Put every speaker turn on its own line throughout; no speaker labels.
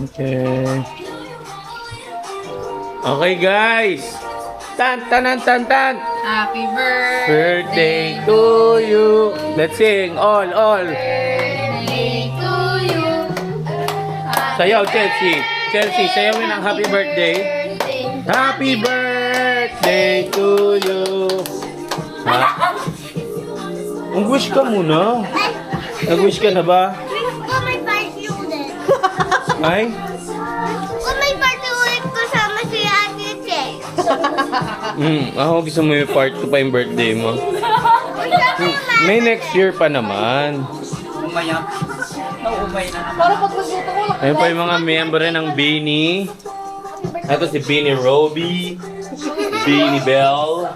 Okay. Okay, guys. Tan, tanan, tan, tan.
Happy birthday
Birthday to you. Let's sing. All.
Birthday to you.
Sayaw, Chelsea. Chelsea, sayawin ang happy birthday. Happy birthday to you. Ha? Mag-wish ka muna. Nag-wish ka na ba?
Kung may party ulit.
Ay?
Kung may party ulit kasama si Ate Che.
Ako gusto mo yung part 2 pa yung birthday mo. May next year pa naman.
Umaya. Naumay na naman.
Para pag magluto ko lang.
Ayun pa yung mga member ng Beanie. Ito si Beanie Roby, Beanie Belle,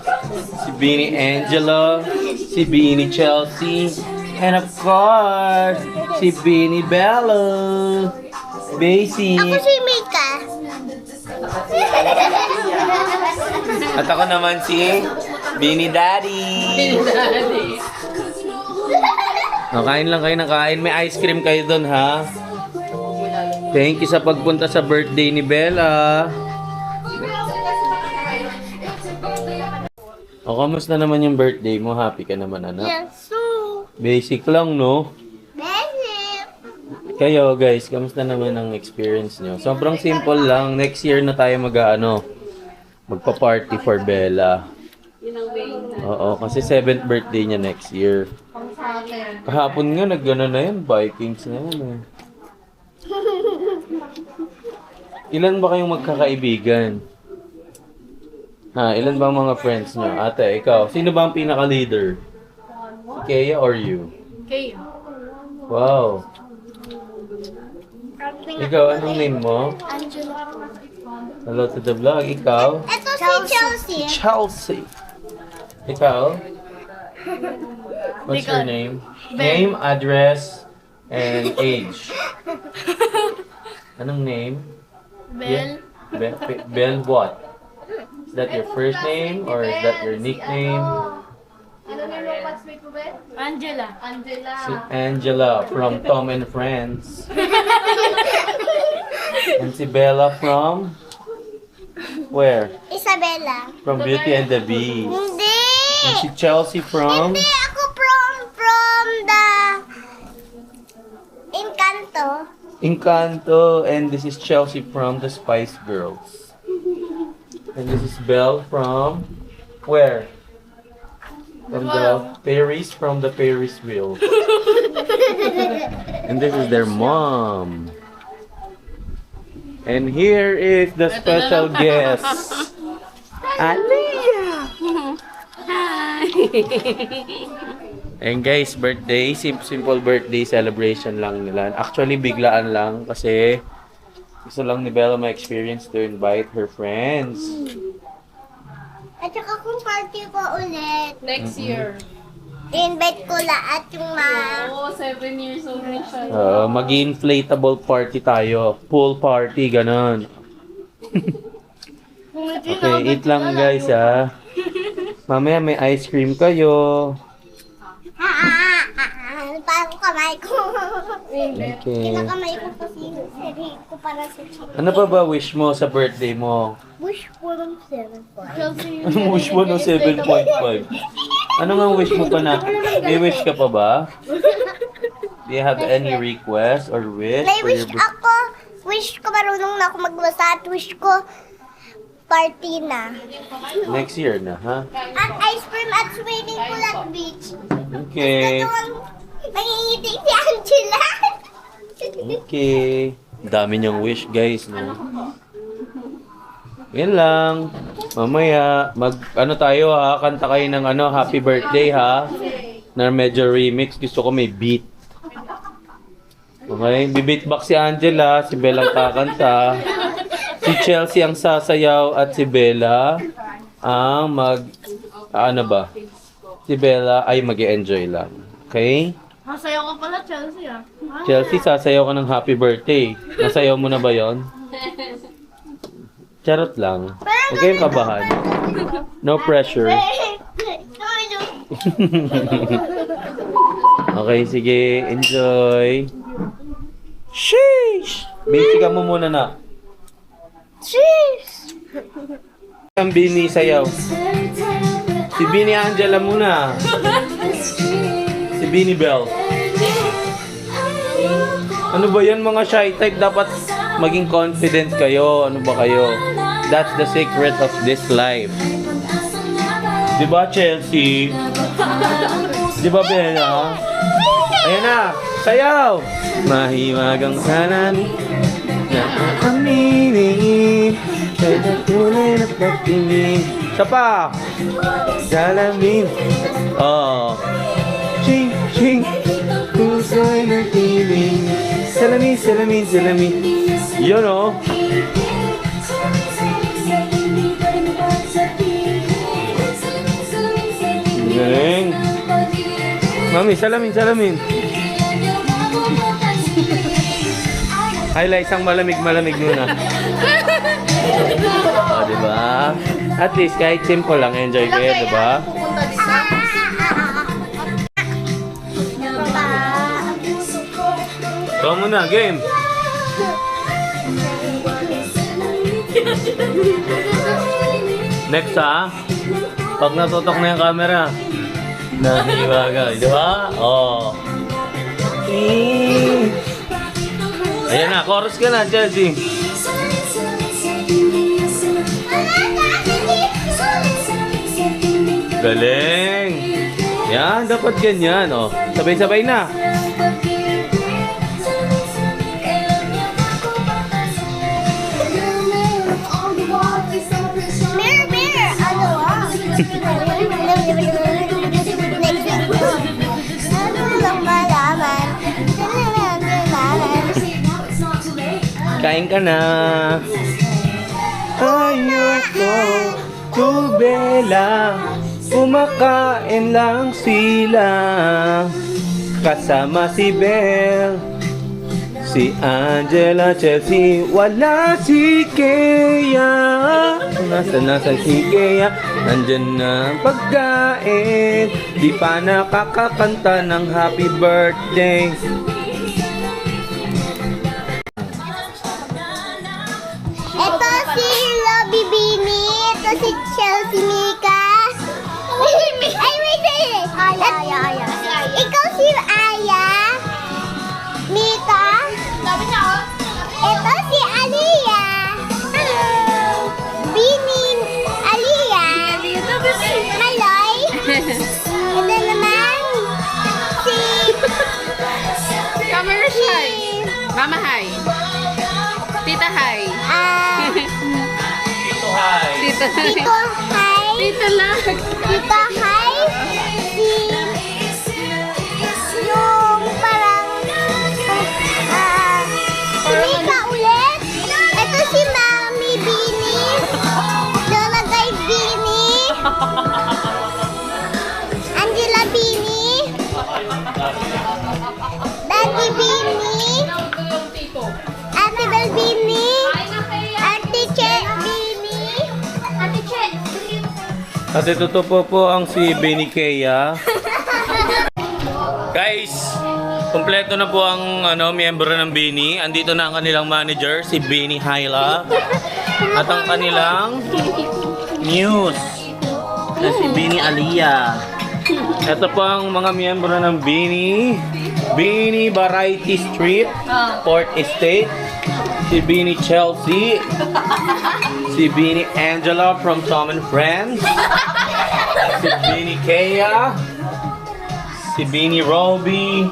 si Beanie Angela, si Beanie Chelsea, and of course, si Beanie Bella, Basic.
Ako si Mika.
At ako naman si Beanie Daddy. Kain lang kayo ng kain. May ice cream kayo doon, ha? Thank you sa pagpunta sa birthday ni Bella. O, kamusta naman yung birthday mo? Happy ka naman, anak?
Yes, so.
Basic lang, no?
Basic.
Kayo, guys, kamusta naman ang experience nyo? Sobrang simple lang. Next year na tayo magpa-party for Bella. Oo, kasi 7th birthday niya next year. Kahapon nga, nag-gana na yun. Vikings na yun, eh. Ilan ba kayong magkakaibigan? Ha, ilan ba ang mga friends nyo? Ate, ikaw, sino ba ang pinaka-leader? Si Kea or you?
Okay.
Wow. Ikaw, anong name mo?
Angela.
Hello to the vlog. Ikaw?
Ito si Chelsea.
Chelsea. Ikaw? What's your name? Name, address, and age. Anong name?
Bell.
Bell what? Is that your first name or is that your nickname?
Angela.
Si Angela from Tom and Friends. And si Bella from? Where?
Isabella.
From Beauty and the Beast.
Hindi.
And si Chelsea from?
Hindi ako from the Encanto.
Encanto. And this is Chelsea from the Spice Girls. And this is Belle from? Where? From the Ferris wheel. And this is their mom. And here is the special guest. Aliyah! And guys, birthday, simple birthday celebration lang nila. Actually, biglaan lang kasi gusto lang ni Bella ma-experience to invite her friends.
At saka kung party ko ulit,
Next year.
invite ko lahat yung
Oo, 7 years old na siya.
Mag-inflatable party tayo. Pool party, ganon. Okay, eat lang guys ha. Mamaya may ice cream kayo.
Parang kamay ko.
Okay.
Kinakamay ko kasi sarili ko para sa chicken.
Ano pa ba wish mo sa birthday mo?
Wish ko ng 7.5.
Chelsea.
Anong wish mo no 7.5? Ano nga wish mo pa na? May wish ka pa ba? Do you have any request or wish
May
for
wish
your birthday?
ako. Wish ko marunong na ako magbasa at wish ko party na.
Next year na, ha?
At ice cream at swimming pool at beach.
Okay.
Nangingiti si Angela.
Okay. Dami niyang wish, guys, no? Yan lang. Mamaya, ano tayo, ha? Kanta kayo ng happy birthday, ha? Na medyo remix. Gusto ko may beat. Okay? Bibitbox si Angela, si Bella ang kakanta. Si Chelsea ang sasayaw at si Bella ang si Bella ay mag-enjoy lang. Okay?
Masayaw ka pala, Chelsea ah.
Chelsea, sasayaw ka ng happy birthday. Nasayaw mo na ba yon? Charot lang. Huwag kayong kabahan. No pressure. Okay, sige. Enjoy. Sheesh! Basic mo muna na.
Cheers!
Ang Bini sayaw. Si Bini Angela muna. Si Bini Bell. Ano ba yan mga shy type? Dapat maging confident kayo. Ano ba kayo? That's the secret of this life. Diba Chelsea? Diba Bella? Ayan na! Sayaw! Mahiwagang sanan na aminin sa tunay na pagtingin. Isa pa! Salamin. Oh. Ching, ching. Puso'y nagtiling. Salamin, salamin, salamin. Yun oh. Galing. Mami, salamin, salamin. Highlight isang malamig-malamig muna. Oh, diba? At least kahit simple lang, enjoy kayo, diba?
Pupunta dito.
Ikaw muna, game! Next ha? Pag natutok na yung camera, nahiwaga, diba? Oh. Ayan na, chorus ka na, Chelsea. Galing! Yan, dapat ganyan, oh. Sabay-sabay na.
Mirror, mirror! Ano ah? Ano lang malaman?
Kain ka na. Ayoko, Tubela. Kumakain lang sila. Kasama si Belle, si Angela, Chelsea, wala si Kea. Nasa si Kea, nandyan na ang pagkain. Di pa nakakakanta ng happy birthday.
Ito si Lobby Bini. Ito si Chelsea Mika. Ay, wait. Aya. Ikaw si Aya. Mika.
Sabi niya, oh.
Ito si Aliyah. Hello. Bini. Aliyah. Maloy. Ito naman si...
Camera shy. Mama hi. Tita hi.
Ito, hi!
Tita hi.
Tito Hi.
Tita lang.
Tita Hi. Yung parang... si Mika ulit. Ito si Mami Bini. Lola Guy Bini. Angela Bini. Daddy Bini. Ate Bel Bini. Ate Che Bini. Ate Che.
At ito po ang si Bini Kea. Guys, kompleto na po ang miyembro ng Bini. Andito na ang kanilang manager, si Bini Hyla. At ang kanilang news na si Bini Aliyah. Ito po ang mga miyembro ng Bini. Bini Variety Street, Port Estate. Si Bini Chelsea. Si Bini Angela from Tom and Friends. Si Bini Kea. Si Bini Roby.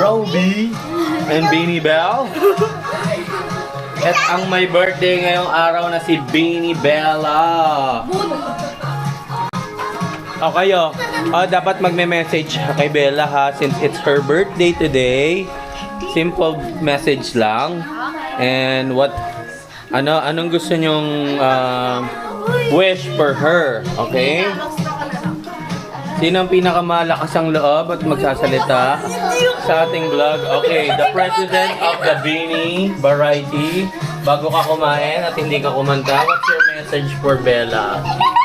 Roby. And Bini Bell. At ang may birthday ngayong araw na si Bini Bella. O kayo, dapat magme-message kay Bella ha, since it's her birthday today. Simple message lang. And anong gusto nyong wish for her, okay? Sino ang pinakamalakas ang loob at magsasalita sa ating vlog? Okay, the president of the Bini Variety. Bago ka kumain at hindi ka kumanta, what's your message for Bella?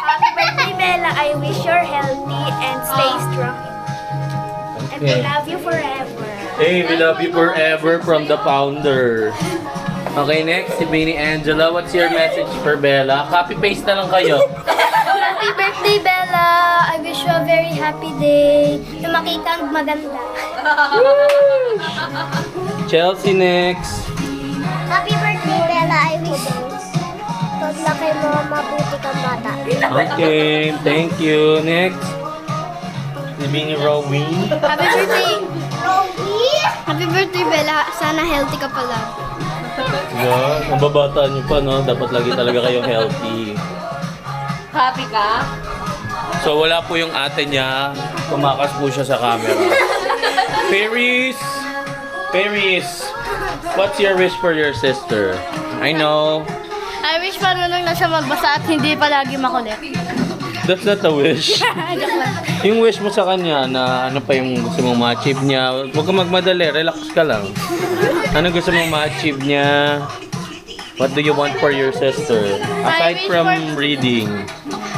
Happy birthday, Bella. I wish you're healthy and stay strong. And I
Okay.
love you forever.
Hey, we love you forever from the founder. Okay, next, si Beanie Angela. What's your message for Bella? Copy paste na lang kayo.
Happy birthday, Bella! I wish you a very happy day. Na makita ang maganda.
Chelsea next.
Happy birthday, Bella! I wish tot na kay mo mabuti kang bata.
Okay, thank you. Next, si Beanie Rowie.
Happy birthday! Happy birthday, Bella! Sana healthy ka pala.
Yeah, ang babata niyo pa, no? Dapat lagi talaga kayong healthy.
Happy ka?
So, wala po yung ate niya. Tumakas po siya sa camera. Paris! Paris! What's your wish for your sister? I know.
I wish marunong na siya magbasa at hindi palagi makulit.
That's not a wish.
Joke lang.
Yung wish mo sa kanya na ano pa yung gusto mong ma-achieve niya, huwag kang magmadali, relax ka lang. Ano gusto mong ma-achieve niya? What do you want for your sister? Aside
wish
from
for-
reading.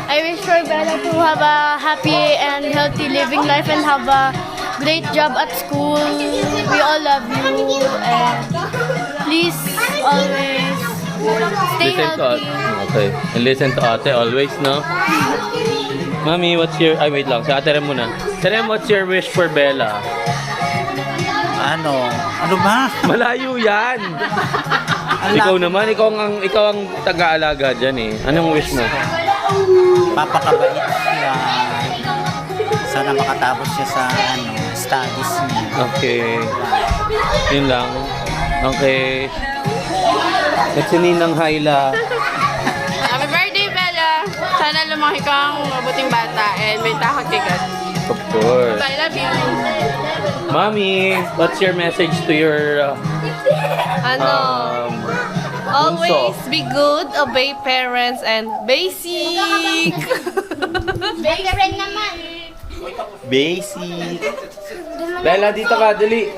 I wish for Bella to have a happy and healthy living life and have a great job at school. We all love you and please always stay
Listen to
healthy.
Okay. And listen to ate always, no? Mami, what's your... Ay, wait lang. Si ate Rem muna. Ate Rem, what's your wish for Bella?
Ano? Ano ba?
Malayo yan! Ikaw naman, ikaw ang taga-alaga dyan eh. Anong wish mo?
Papakabait siya. Sana makatapos siya sa studies niya.
Okay. Yun lang. Okay. At si Ninang Hyla.
Happy birthday, Bella! Sana lumaki kang mabuting bata and may takot kay God.
Of course.
I love you.
Mami, what's your message to your
Always be good, obey parents, and basic.
Boyfriend naman.
Basic. Bella, dito ka, dali.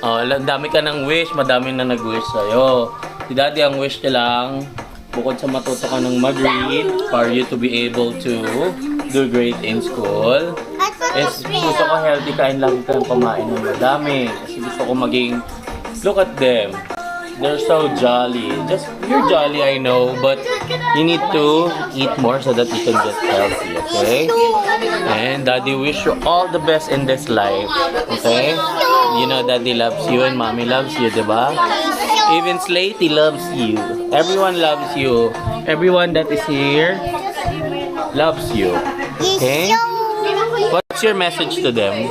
Oh, ang dami ka ng wish, madami na nag-wish sa'yo. Si Daddy ang wish niya lang, bukod sa matuto ka ng mag-read, for you to be able to do great in school, is gusto ko healthy ka and lagi ka ng kumain ng madami. Kasi gusto ko maging, look at them. They're so jolly. Just, you're jolly, I know, but you need to eat more so that you can get healthy, okay? And Daddy wish you all the best in this life, okay? You know Daddy loves you and Mommy loves you, diba? Even Slaty loves you. Everyone loves you. Everyone that is here loves you, okay? What's your message to them?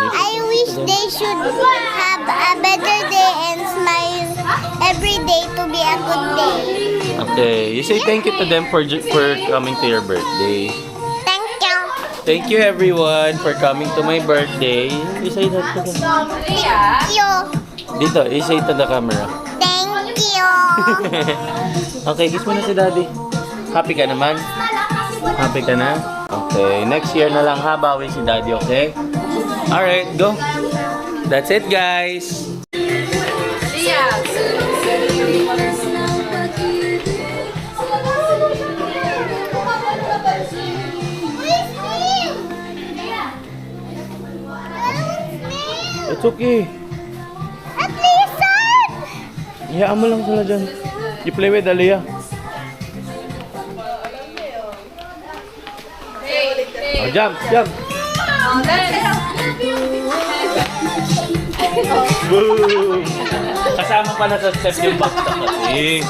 I wish they should have a better day and smile every day to be a good day.
Okay, you say thank you to them for coming to your birthday.
Thank you.
Thank you everyone for coming to my birthday. You say that to them.
Thank you.
Dito, you say to the camera.
Thank you.
Okay, kiss mo na si Daddy. Happy ka naman? Happy ka na? Okay, next year na lang ha, bawi si Daddy, okay? Alright, go. That's it, guys.
Yeah.
It's okay.
At listen.
Iyaan mo lang sila dyan. You play with Aliyah. Oh, jump, jump. Boom! Kasama pala sa step yung bakta kasi.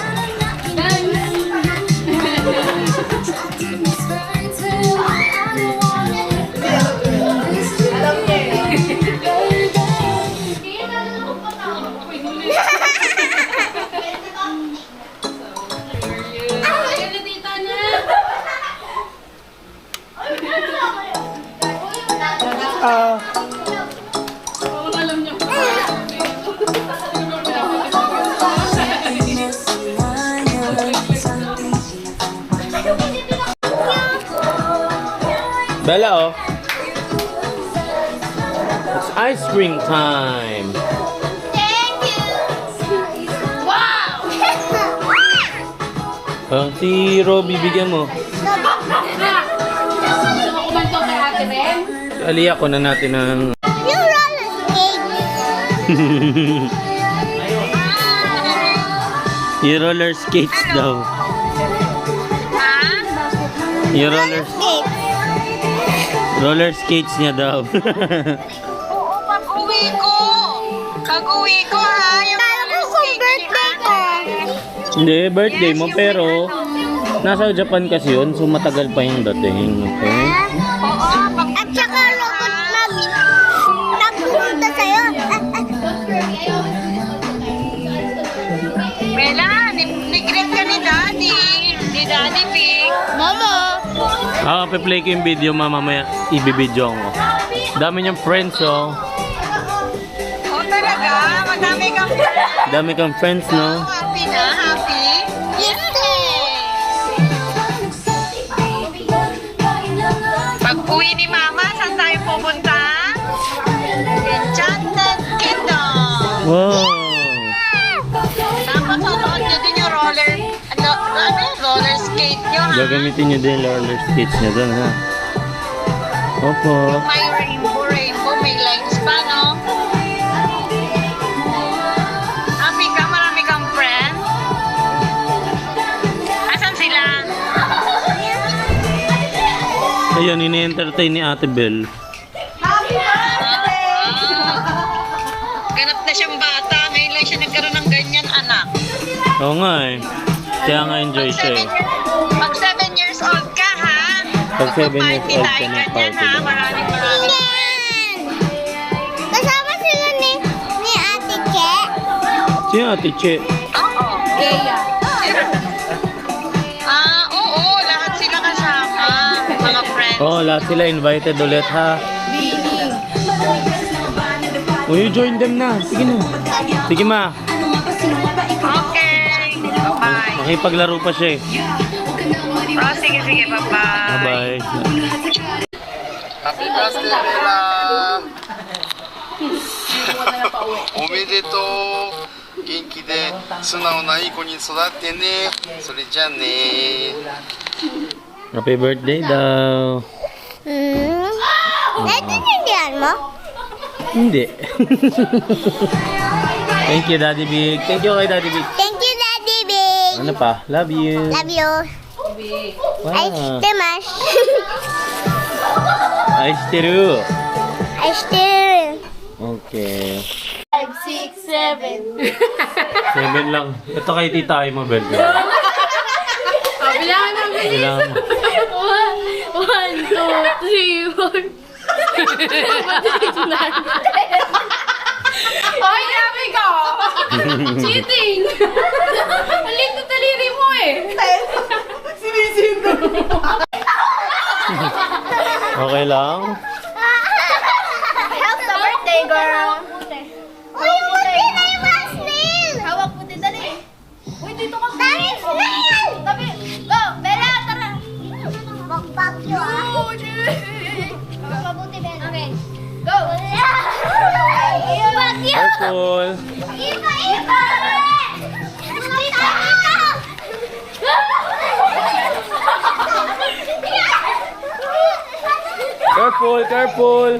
Bella, oh. It's ice cream time.
Thank you. Wow.
Si Robbie, bigyan mo.
Gusto mo kumanto kay Ate Ren?
Aliyah, kunan natin ng...
Yung roller skate.
Yung roller skates daw. Yung roller skates niya daw.
Pag-uwi ko ha, yung
Kala ko kung birthday ko.
Hindi, birthday mo, pero nasa Japan kasi yun, so matagal pa yung dating. Okay?
At saka robot nagpunta sa'yo.
Bella, ni-greet ka ni Daddy. Ni Daddy Pig.
Mama.
Pe-play ko yung video, mamaya ibibidyo ko. Dami niyang friends, oh.
Oh, talaga? Madami kang friends.
Dami kang friends, no?
Happy na? Happy?
Yes.
Pag-uwi ni Mama, saan tayo pupunta? Enchanted Kingdom.
Wow!
Tapos susuot nyo din yung roller skate nyo ha.
Gagamitin niyo din yung roller skates niyo doon, ha? Opo.
May rainbow, may lights pa, no? Happy ka? Marami kang friends? Asan sila?
Ayun, ini-entertain ni Ate Bel.
Ganap na siyang bata. Ngayon lang siya nagkaroon ng ganyan, anak.
Oo nga eh. Kaya nga enjoy siya eh.
Pag 7 years old ka, ha?
Pag 7 years
Magpa-party
old ka
tayo
na,
ganyan,
party
ha?
na.
Maraming
Kasama sila ni Ate Che.
Si Ate Che.
Oo. Oo. Lahat sila kasama. Mga friends.
Oh, lahat sila invited ulit, ha? Uy, join them na. Sige na. Sige, ma.
Okay. Bye-bye.
Makipaglaro pa siya eh.
Oh, sige. Bye-bye.
Bye-bye.
Happy birthday, Bella! おめでとう元気で素直ないい子に育ってねそれじゃあね
Happy birthday daw.
Naiintindihan mo?
Hindi. Thank you, Daddy Big. Thank you kay Daddy Big.
Thank you, Daddy Big.
Ano pa? Love you.
Love you. Ay,
Wow.
Dimash.
Ayos tiru.
Ay, still.
Okay.
5, 6, 7.
7 lang. Ito kay Tita ay mo, Bel.
Bilangan na, bilis.
Kailangan mo.
1, 2, 3, 4.
Ay, grabe ka! Cheating! Alit na taliri mo eh!
Okay lang?
Help the birthday girl. Uy, puti na yung mga snail. Hawak puti, dali. Uy, dito ka. Dali, snail. Tabi. Go, Bella, tara. Bakbak yun. Mabuti, Bella. Okay. Go. Bakbak yun.
Careful.
Iba, iba.
Careful, careful.